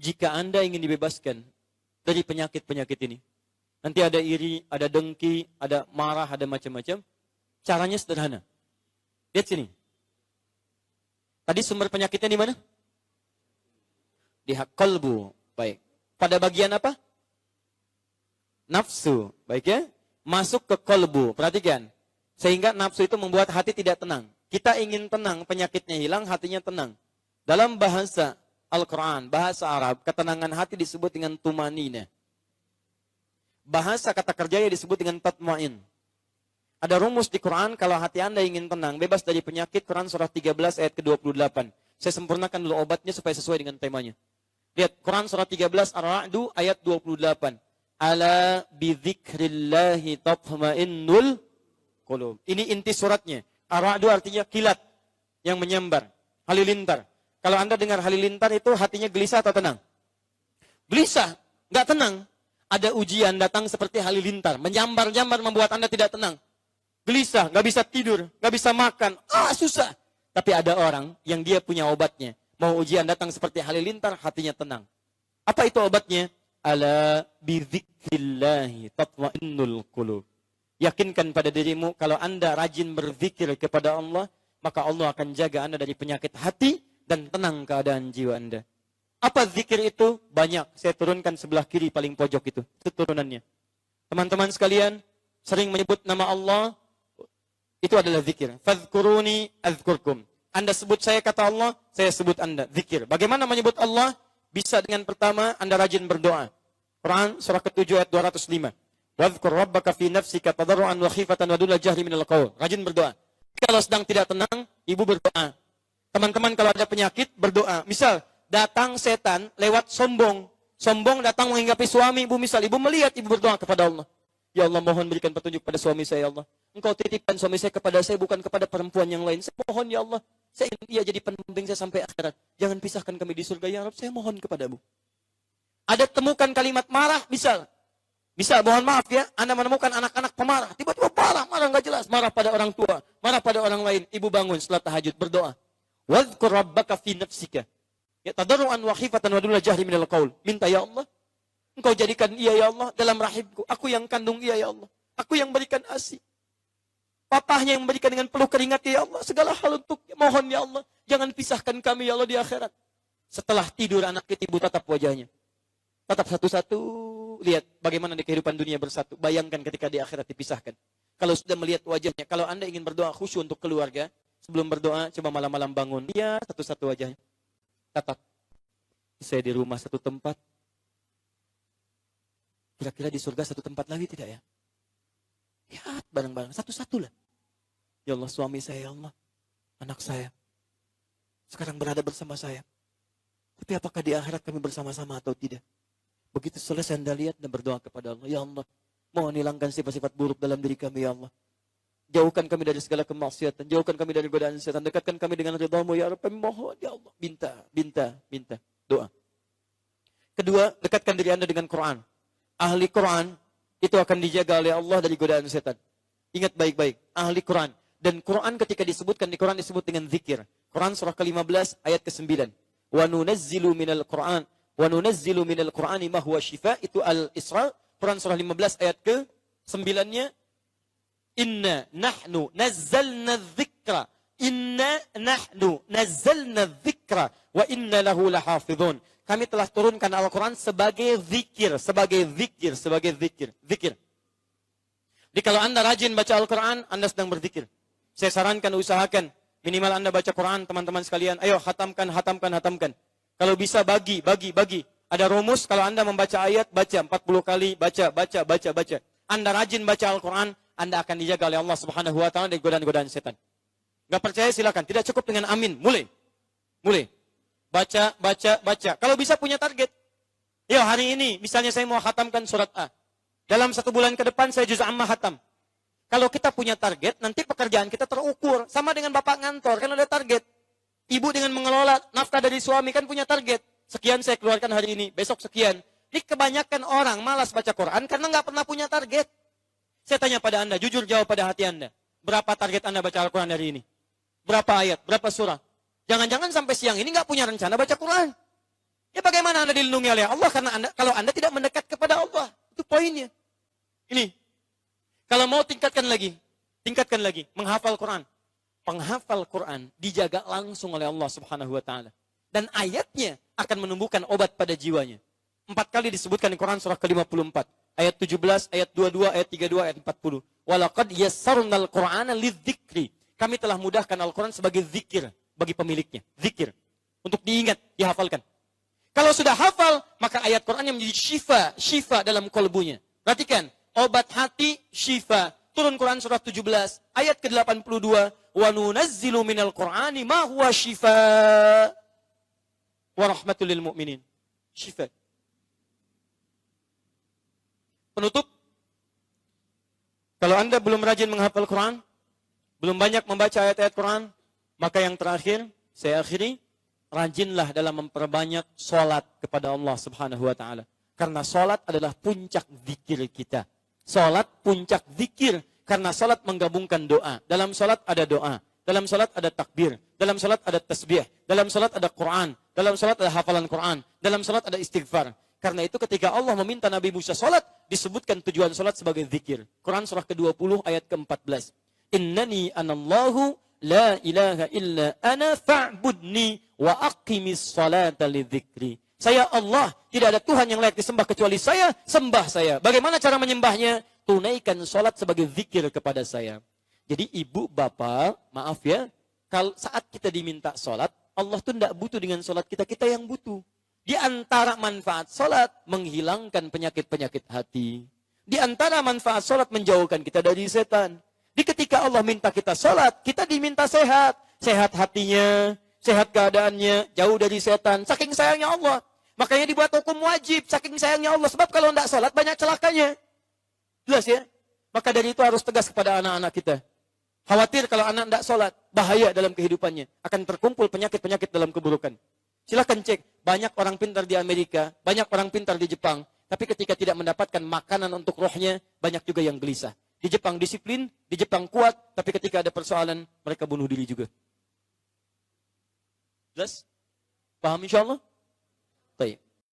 jika Anda ingin dibebaskan dari penyakit-penyakit ini, nanti ada iri, ada dengki, ada marah, ada macam-macam, caranya sederhana. Lihat sini. Tadi sumber penyakitnya di mana? Di qalbu. Baik. Pada bagian apa? Nafsu. Baik ya? Masuk ke qalbu. Perhatikan. Sehingga nafsu itu membuat hati tidak tenang. Kita ingin tenang, penyakitnya hilang, hatinya tenang. Dalam bahasa Al-Quran, bahasa Arab, ketenangan hati disebut dengan tumanina. Bahasa kata kerjanya disebut dengan tatma'in. Ada rumus di Quran, kalau hati Anda ingin tenang, bebas dari penyakit, Quran surah 13 ayat ke-28. Saya sempurnakan dulu obatnya supaya sesuai dengan temanya. Lihat, Quran surah 13 Ar-Ra'du ayat 28. Ala bidzikrillahi tatma'innul qulub. Ini inti suratnya. Ar-Ra'du artinya kilat yang menyambar, halilintar. Kalau Anda dengar halilintar itu hatinya gelisah atau tenang? Gelisah, nggak tenang. Ada ujian datang seperti halilintar, menyambar-nyambar membuat Anda tidak tenang. Gelisah, nggak bisa tidur, nggak bisa makan, susah. Tapi ada orang yang dia punya obatnya. Mau ujian datang seperti halilintar, hatinya tenang. Apa itu obatnya? Ala bidzikrillahi tatma'innul qulub. Yakinkan pada dirimu, kalau Anda rajin berzikir kepada Allah, maka Allah akan jaga Anda dari penyakit hati dan tenang keadaan jiwa Anda. Apa zikir itu? Banyak. Saya turunkan sebelah kiri paling pojok itu. Itu turunannya. Teman-teman sekalian, sering menyebut nama Allah, itu adalah zikir. Fadhkuruni azkurkum. Anda sebut saya kata Allah, saya sebut Anda. Zikir. Bagaimana menyebut Allah? Bisa dengan pertama, Anda rajin berdoa. Quran surah ke-7 ayat 205. Wadhkur rabbaka fi nafsika tadarruan wa khifatan wa duna jahri minal qaul. Rajin berdoa. Kalau sedang tidak tenang, ibu berdoa. Teman-teman kalau ada penyakit, berdoa. Misal, datang setan lewat sombong. Sombong datang menghinggapi suami ibu. Misal, ibu melihat, ibu berdoa kepada Allah. Ya Allah, mohon berikan petunjuk pada suami saya, ya Allah. Engkau titipkan suami saya kepada saya, bukan kepada perempuan yang lain. Saya mohon, ya Allah. Saya ingin dia jadi pendamping saya sampai akhirat. Jangan pisahkan kami di surga, ya Rabb. Saya mohon kepadamu. Ada temukan kalimat marah, misal. Misal, mohon maaf ya, Anda menemukan anak-anak pemarah. Tiba-tiba marah nggak jelas. Marah pada orang tua, marah pada orang lain. Ibu bangun setelah tahajud, berdoa. Wadhkur rabbaka fi nafsika. Ya tadarruan wa khifatan wa duna jahri minal qaul. Minta ya Allah, Engkau jadikan ia ya Allah dalam rahimku. Aku yang kandung ia ya Allah. Aku yang berikan ASI. Papahnya yang memberikan dengan peluh keringat ya Allah. Segala hal untuk mohon ya Allah. Jangan pisahkan kami ya Allah di akhirat. Setelah tidur anak kita ibu tatap wajahnya. Tatap satu-satu. Lihat bagaimana di kehidupan dunia bersatu. Bayangkan ketika di akhirat dipisahkan. Kalau sudah melihat wajahnya. Kalau Anda ingin berdoa khusyuk untuk keluarga. Sebelum berdoa coba malam-malam bangun. Lihat satu-satu wajahnya. Tatap. Saya di rumah satu tempat. Kira-kira di surga satu tempat lagi tidak ya? Lihat bareng-bareng. Satu-satu lah. Ya Allah suami saya ya Allah. Anak saya. Sekarang berada bersama saya. Tapi apakah di akhirat kami bersama-sama atau tidak? Begitu selesai Anda lihat dan berdoa kepada Allah. Ya Allah. Mohon hilangkan sifat-sifat buruk dalam diri kami ya Allah. Jauhkan kami dari segala kemaksiatan. Jauhkan kami dari godaan setan. Dekatkan kami dengan ridhamu ya Rabb. Mohon ya Allah. Minta. Doa. Kedua, dekatkan diri Anda dengan Quran. Ahli Quran itu akan dijaga oleh Allah dari godaan setan. Ingat baik-baik. Ahli Quran. Dan Quran ketika disebutkan di Quran disebut dengan zikir. Quran surah ke-15 ayat ke-9. Wa nunazzilu minal Qur'ani ma huwa shifa. Itu Al-Isra. Quran surah 15 ayat ke-9-nya. Inna nahnu nazzalna dzikra wa inna lahu lahafidhun. Kami telah turunkan Al-Quran sebagai zikir. Jadi kalau Anda rajin baca Al-Quran, Anda sedang berzikir. Saya sarankan, usahakan. Minimal Anda baca Quran, teman-teman sekalian. Ayo, hatamkan. Kalau bisa, bagi. Ada rumus, kalau Anda membaca ayat, baca 40 kali, baca. Anda rajin baca Al-Quran, Anda akan dijaga oleh Allah Subhanahu wa Ta'ala dari godaan-godaan setan. Gak percaya silakan. Tidak cukup dengan amin. Mulai. Baca. Kalau bisa punya target. Ya hari ini, misalnya saya mau khatamkan surat A. Dalam 1 bulan ke depan saya juz amma khatam. Kalau kita punya target, nanti pekerjaan kita terukur. Sama dengan bapak ngantor, kan ada target. Ibu dengan mengelola nafkah dari suami kan punya target. Sekian saya keluarkan hari ini, besok sekian. Ini kebanyakan orang malas baca Quran karena nggak pernah punya target. Saya tanya pada Anda, jujur jawab pada hati Anda. Berapa target Anda baca Al-Quran hari ini? Berapa ayat? Berapa surah? Jangan-jangan sampai siang ini nggak punya rencana baca Quran. Ya bagaimana Anda dilindungi oleh Allah? Karena kalau Anda tidak mendekat kepada Allah. Itu poinnya. Ini. Kalau mau tingkatkan lagi. Menghafal Quran. Penghafal Quran dijaga langsung oleh Allah Subhanahu wa taala. Dan ayatnya akan menumbuhkan obat pada jiwanya. 4 kali disebutkan di Quran surah ke-54. Ayat 17, ayat 22, ayat 32, ayat 40. Walaqad yassarnal Qur'ana lidzikri. Kami telah mudahkan Al-Quran sebagai zikir bagi pemiliknya. Zikir. Untuk diingat, dihafalkan. Kalau sudah hafal, maka ayat Quran yang menjadi syifa dalam kolbunya. Perhatikan, obat hati, syifa. Turun Quran surah 17, ayat ke-82. Wa nunazzilu minal Qur'ani ma huwa syifa wa rahmatul lil mu'minin. Syifa. Penutup, kalau Anda belum rajin menghafal Quran, belum banyak membaca ayat-ayat Quran, maka yang terakhir, saya akhiri, rajinlah dalam memperbanyak sholat kepada Allah Subhanahu wa ta'ala. Karena sholat adalah puncak zikir kita. Sholat puncak zikir. Karena sholat menggabungkan doa. Dalam sholat ada doa. Dalam sholat ada takbir. Dalam sholat ada tasbih. Dalam sholat ada Quran. Dalam sholat ada hafalan Quran. Dalam sholat ada istighfar. Karena itu ketika Allah meminta Nabi Musa sholat, disebutkan tujuan sholat sebagai zikir. Quran surah ke-20 ayat ke-14. Innani anallahu la ilaha illa ana fa'budni wa aqimis salata lidzikri. Saya Allah, tidak ada Tuhan yang layak disembah kecuali saya, sembah saya. Bagaimana cara menyembahnya? Tunaikan sholat sebagai zikir kepada saya. Jadi ibu, bapak, maaf ya, kalau saat kita diminta sholat, Allah tuh tidak butuh dengan sholat kita, kita yang butuh. Di antara manfaat sholat, menghilangkan penyakit-penyakit hati. Di antara manfaat sholat, menjauhkan kita dari setan. Di ketika Allah minta kita sholat, kita diminta sehat. Sehat hatinya, sehat keadaannya, jauh dari setan. Saking sayangnya Allah. Makanya dibuat hukum wajib, saking sayangnya Allah. Sebab kalau tidak sholat, banyak celakanya. Jelas ya? Maka dari itu harus tegas kepada anak-anak kita. Khawatir kalau anak tidak sholat, bahaya dalam kehidupannya. Akan terkumpul penyakit-penyakit dalam keburukan. Silahkan cek, banyak orang pintar di Amerika, banyak orang pintar di Jepang. Tapi ketika tidak mendapatkan makanan untuk rohnya, banyak juga yang gelisah. Di Jepang disiplin, di Jepang kuat, tapi ketika ada persoalan, mereka bunuh diri juga. Jelas? Paham insya Allah? Baik.